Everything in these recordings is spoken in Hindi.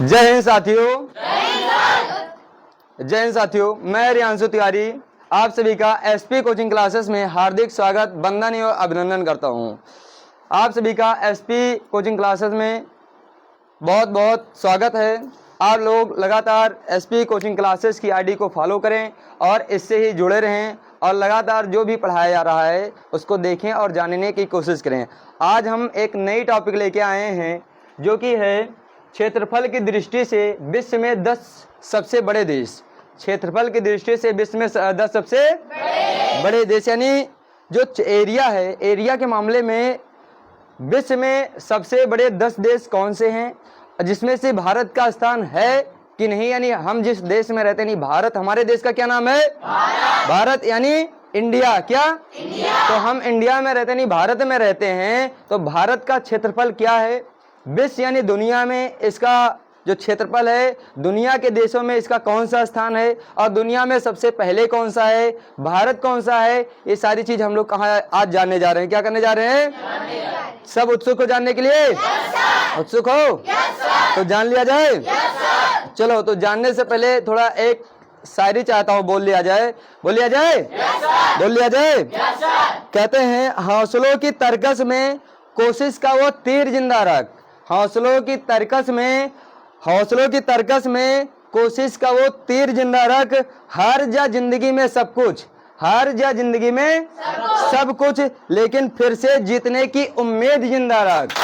जय हिंद साथियों। जय हिंद साथियों, मैं रियांशु तिवारी आप सभी का एसपी कोचिंग क्लासेस में हार्दिक स्वागत, वंदन और अभिनंदन करता हूं। आप सभी का एसपी कोचिंग क्लासेस में बहुत बहुत स्वागत है। आप लोग लगातार एसपी कोचिंग क्लासेस की आईडी को फॉलो करें और इससे ही जुड़े रहें और लगातार जो भी पढ़ाया जा रहा है उसको देखें और जानने की कोशिश करें। आज हम एक नई टॉपिक लेके आए हैं जो कि है क्षेत्रफल की दृष्टि से विश्व में 10 सबसे बड़े देश। क्षेत्रफल की दृष्टि से विश्व में 10 सबसे बड़े देश, यानी जो एरिया है, एरिया के मामले में विश्व में सबसे बड़े 10 देश कौन से हैं, जिसमें से भारत का स्थान है कि नहीं। यानी हम जिस देश में रहते हैं, नहीं भारत, हमारे देश का क्या नाम है? भारत यानी इंडिया। क्या इंडिया? तो हम इंडिया में रहते नहीं, भारत में रहते हैं। तो भारत का क्षेत्रफल क्या है? विश्व यानी दुनिया में इसका जो क्षेत्रफल है, दुनिया के देशों में इसका कौन सा स्थान है और दुनिया में सबसे पहले कौन सा है, भारत कौन सा है, ये सारी चीज हम लोग कहाँ आज जानने जा रहे हैं। क्या करने जा रहे हैं? सब उत्सुक हो जानने के लिए? उत्सुक हो? तो जान लिया जाए। चलो, तो जानने से पहले थोड़ा एक शायरी चाहता हूँ बोल लिया जाए। बोल लिया जाए? बोल लिया जाए। कहते हैं, हौसलों की तरकस में कोशिश का वो तीर जिंदा रख। हौसलों की तरकस में कोशिश का वो तीर जिंदा रख। हार जा जिंदगी में सब कुछ, हार जा जिंदगी में सब कुछ, लेकिन फिर से जीतने की उम्मीद जिंदा रख।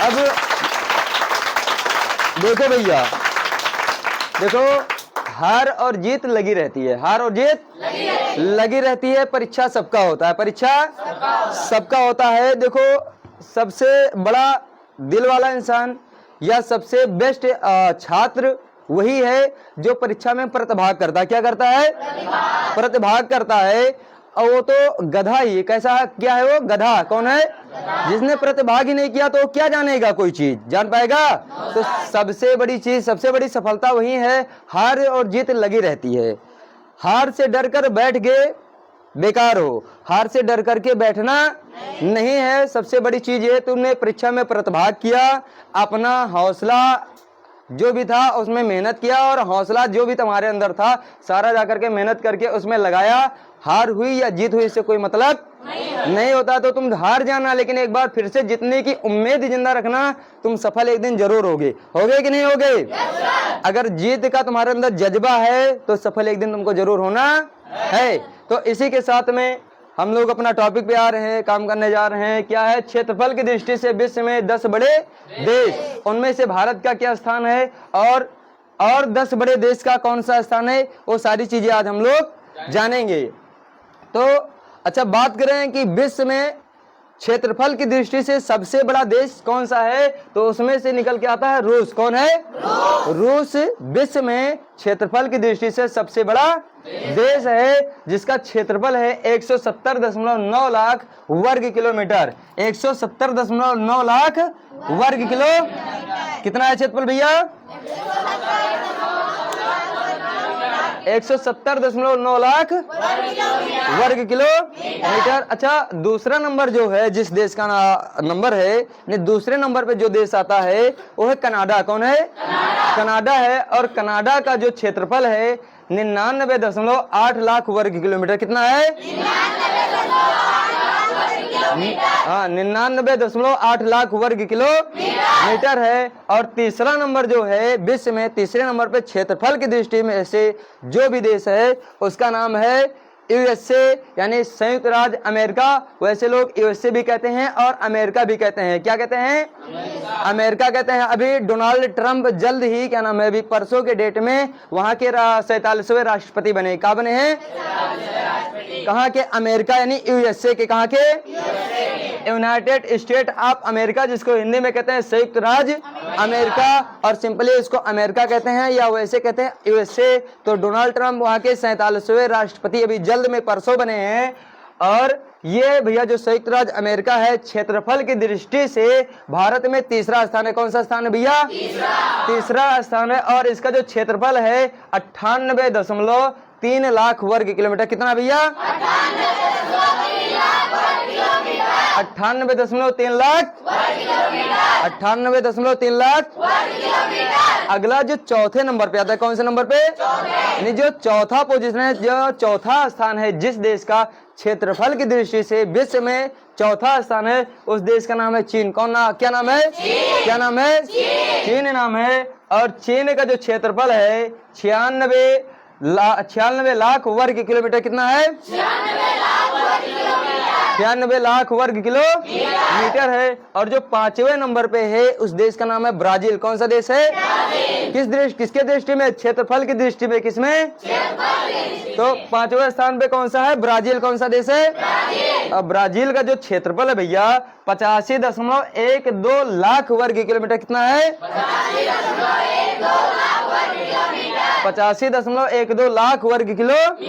अब देखो भैया, देखो, हार और जीत लगी रहती है, हार और जीत लगी रहती है। परीक्षा सबका होता है, परीक्षा सबका होता है। देखो, सबसे बड़ा दिल वाला इंसान या सबसे बेस्ट छात्र वही है जो परीक्षा में प्रतिभाग करता है। क्या करता है? प्रतिभाग करता है। और वो तो गधा ही, कैसा क्या है वो? गधा। कौन है? जिसने प्रतिभाग ही नहीं किया तो वो क्या जानेगा, कोई चीज जान पाएगा? तो सबसे बड़ी चीज, सबसे बड़ी सफलता वही है, हार और जीत लगी रहती है। हार से डर कर बैठ गए बेकार हो, हार से डर करके बैठना नहीं है। सबसे बड़ी चीज ये, तुमने परीक्षा में प्रतिभाग किया, अपना हौसला जो भी था उसमें मेहनत किया और हौसला जो भी तुम्हारे अंदर था सारा जाकर के मेहनत करके उसमें लगाया। हार हुई या जीत हुई इससे कोई मतलब नहीं होता। तो तुम हार जाना, लेकिन एक बार फिर से जीतने की उम्मीद जिंदा रखना। तुम सफल एक दिन जरूर होगे। होगे कि नहीं होगे? अगर जीत का तुम्हारे अंदर जज्बा है तो सफल एक दिन तुमको जरूर होना है। तो इसी के साथ में हम लोग अपना टॉपिक पे आ रहे हैं, काम करने जा रहे हैं। क्या है? क्षेत्रफल की दृष्टि से विश्व में 10 बड़े देश, उनमें से भारत का क्या स्थान है और 10 बड़े देश का कौन सा स्थान है, वो सारी चीजें आज हम लोग जानेंगे। तो अच्छा, बात करें कि विश्व में क्षेत्रफल की दृष्टि से सबसे बड़ा देश कौन सा है, तो उसमें से निकल के आता है रूस। कौन है? रूस विश्व में क्षेत्रफल की दृष्टि से सबसे बड़ा देश है, जिसका क्षेत्रफल है 170.9 लाख वर्ग किलोमीटर। 170.9 लाख वर्ग किलो। कितना है क्षेत्रफल भैया? 170.9 लाख वर्ग किलोमीटर। अच्छा, दूसरा नंबर जो है, जिस देश का नंबर है, दूसरे नंबर पे जो देश आता है वो है कनाडा। कौन है? कनाडा है। और कनाडा का जो क्षेत्रफल है 99.8 लाख वर्ग किलोमीटर। कितना है? 99.8 लाख वर्ग किलोमीटर है। और तीसरा नंबर जो है विश्व में, तीसरे नंबर पे क्षेत्रफल की दृष्टि में से जो भी देश है उसका नाम है यूएसए, यानी संयुक्त राज्य अमेरिका। वैसे लोग यूएसए भी कहते हैं और अमेरिका भी कहते हैं। क्या कहते हैं? अमेरिका कहते हैं। अभी डोनाल्ड ट्रंप जल्द ही, क्या नाम है, अभी परसों के डेट में वहां के 47वें राष्ट्रपति बने। कहाँ बने हैं? कहाँ के? अमेरिका यानी यूएसए के। कहाँ के? यूनाइटेड स्टेट ऑफ अमेरिका, जिसको हिंदी में कहते हैं संयुक्त राज्य अमेरिका, और सिंपली इसको अमेरिका कहते हैं या वैसे कहते हैं यूएसए। तो डोनाल्ड ट्रंप वहां के 47वें राष्ट्रपति अभी जल्द में परसों बने हैं। और ये भैया जो संयुक्त राज्य अमेरिका है, क्षेत्रफल की दृष्टि से भारत में तीसरा स्थान है। कौन सा स्थान है भैया? तीसरा स्थान है। और इसका जो क्षेत्रफल है 98.3 लाख वर्ग किलोमीटर। कितना भैया? 98.3 लाख 98.3 लाख। अगला जो चौथे नंबर पे आता है, कौन से नंबर पे? यानी जो चौथा पोजीशन है, जो चौथा स्थान है, जिस देश का क्षेत्रफल की दृष्टि से विश्व में चौथा स्थान है, उस देश का नाम है चीन। क्या नाम है? क्या नाम है? चीन नाम है। और चीन का जो क्षेत्रफल है 96 लाख वर्ग किलोमीटर। कितना है? 96 लाख वर्ग किलोमीटर है। और जो 5वें नंबर पे है, उस देश का नाम है ब्राजील। कौन सा देश है? किसके दृष्टि में? क्षेत्रफल की दृष्टि में। किसमें? तो 5वें स्थान पे कौन सा है? ब्राजील। कौन सा देश है? अब ब्राजील का जो क्षेत्रफल है भैया 85.12 लाख वर्ग किलोमीटर। कितना है? 85.12 लाख वर्ग किलोमीटर।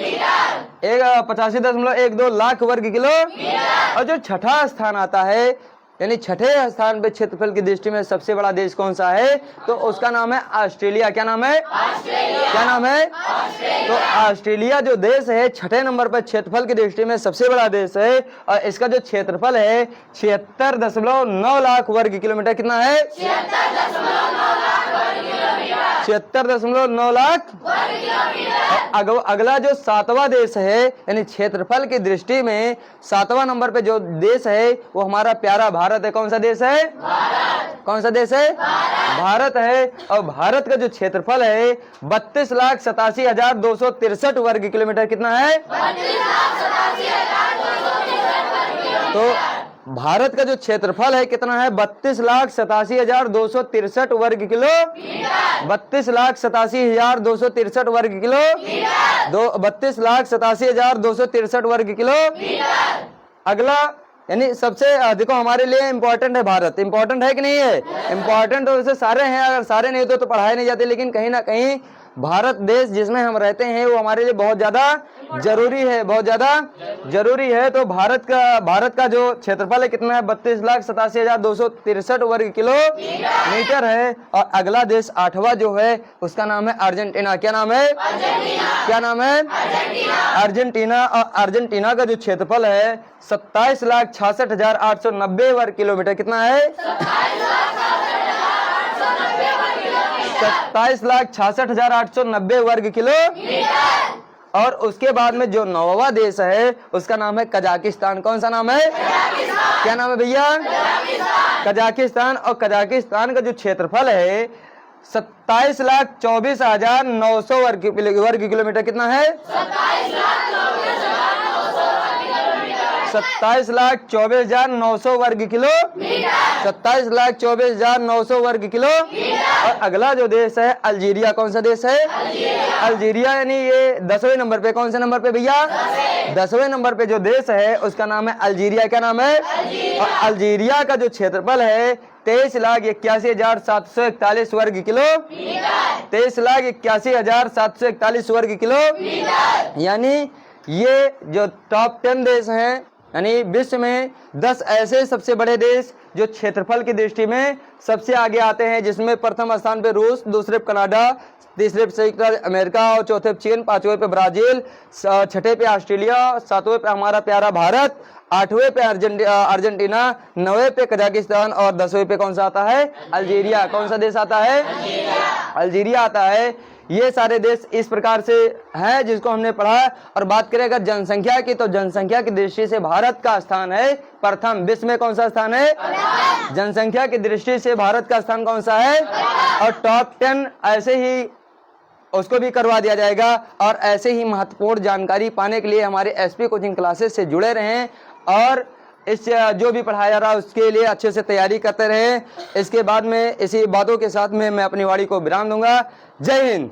85.12 लाख वर्ग किलोमीटर। और जो छठा स्थान आता है, यानी छठे स्थान पे क्षेत्रफल की दृष्टि में सबसे बड़ा देश कौन सा है? तो उसका नाम है ऑस्ट्रेलिया। क्या नाम है? क्या नाम है? तो ऑस्ट्रेलिया जो देश है छठे नंबर पर क्षेत्रफल की दृष्टि में सबसे बड़ा देश है। और इसका जो क्षेत्रफल है 76.9 लाख वर्ग किलोमीटर। कितना है? 76.9 लाख। अगला जो 7वां देश है, यानी क्षेत्रफल की दृष्टि में 7वां नंबर पे जो देश है वो हमारा प्यारा भारत है। कौन सा देश है? कौन सा देश है? भारत है। और भारत का जो क्षेत्रफल है 32,87,263 वर्ग किलोमीटर। कितना है? तो भारत का जो क्षेत्रफल है कितना है? 32,87,263 वर्ग किलो। 32,87,263 वर्ग किलो। 32,87,263 वर्ग किलो। अगला यानी सबसे देखो हमारे लिए इम्पोर्टेंट है भारत। इम्पोर्टेंट है कि नहीं है? इम्पोर्टेंट तो वैसे सारे हैं, अगर सारे नहीं होते तो पढ़ाए नहीं जाते, लेकिन कहीं ना कहीं भारत देश जिसमें हम रहते हैं वो हमारे लिए बहुत ज्यादा जरूरी है, बहुत ज्यादा जरूरी है। तो भारत का जो क्षेत्रफल है कितना है? 32,87,263 वर्ग किलोमीटर है। और अगला देश 8वां जो है उसका नाम है अर्जेंटीना। क्या नाम है? क्या नाम है? अर्जेंटीना। और अर्जेंटीना का जो क्षेत्रफल है 27,66,890 वर्ग किलोमीटर। कितना है? 27,66,890 वर्ग किलोमीटर। और उसके बाद में जो 9वां देश है उसका नाम है कजाकिस्तान। कौन सा नाम है? क्या नाम है भैया? कजाकिस्तान। और कजाकिस्तान का जो क्षेत्रफल है 27,24,900 वर्ग किलोमीटर। कितना है? 27,24,900 वर्ग किलो। 27,24,900 वर्ग किलो। और अगला जो देश है अल्जीरिया। कौन सा देश है? अल्जीरिया। यानी ये 10वें नंबर पे। कौन से नंबर पे भैया? 10वें नंबर पे जो देश है उसका नाम है अल्जीरिया। क्या नाम है? और अल्जीरिया का जो क्षेत्रफल है 23,81,741 वर्ग किलो। 23,81,741 वर्ग किलो। यानी ये जो टॉप 10 देश हैं, यानी विश्व में 10 ऐसे सबसे बड़े देश जो क्षेत्रफल की दृष्टि में सबसे आगे आते हैं, जिसमें प्रथम स्थान पे रूस, दूसरे पे कनाडा, तीसरे पे संयुक्त राज्य अमेरिका और चौथे पे चीन, 5वें पे ब्राजील, 6ठे पे ऑस्ट्रेलिया, 7वें पे हमारा प्यारा भारत, 8वें पे अर्जेंटीना, 9वें पे कजाकिस्तान और 10वें पे कौन सा आता है? अल्जीरिया। कौन सा देश आता है? अल्जीरिया आता है। ये सारे देश इस प्रकार से है जिसको हमने पढ़ा। और बात करें अगर जनसंख्या की, तो जनसंख्या की दृष्टि से भारत का स्थान है प्रथम। विश्व में कौन सा स्थान है? जनसंख्या की दृष्टि से भारत का स्थान कौन सा है? और टॉप 10 ऐसे ही उसको भी करवा दिया जाएगा। और ऐसे ही महत्वपूर्ण जानकारी पाने के लिए हमारे एसपी कोचिंग क्लासेस से जुड़े रहें और इस जो भी पढ़ाया जा रहा है उसके लिए अच्छे से तैयारी करते रहें। इसके बाद में इसी बातों के साथ में मैं अपनी वाणी को विराम दूंगा। जय हिंद।